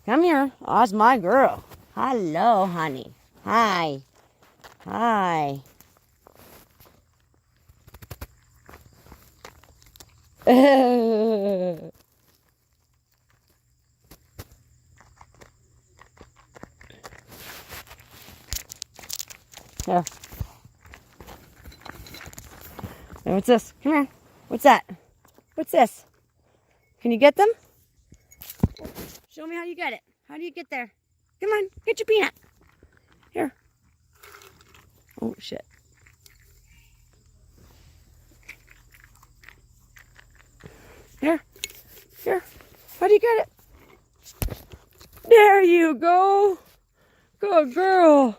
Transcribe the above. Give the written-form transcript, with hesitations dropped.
Come here. Oh, that's my girl. Hello, honey. Hi. Hi. Here. Hey, what's this? Come here. What's that? What's this? Can you get them? Show me how you get it. How do you get there? Come on, get your peanut. Here. Oh, shit. Here. Here. How do you get it? There you go. Good girl.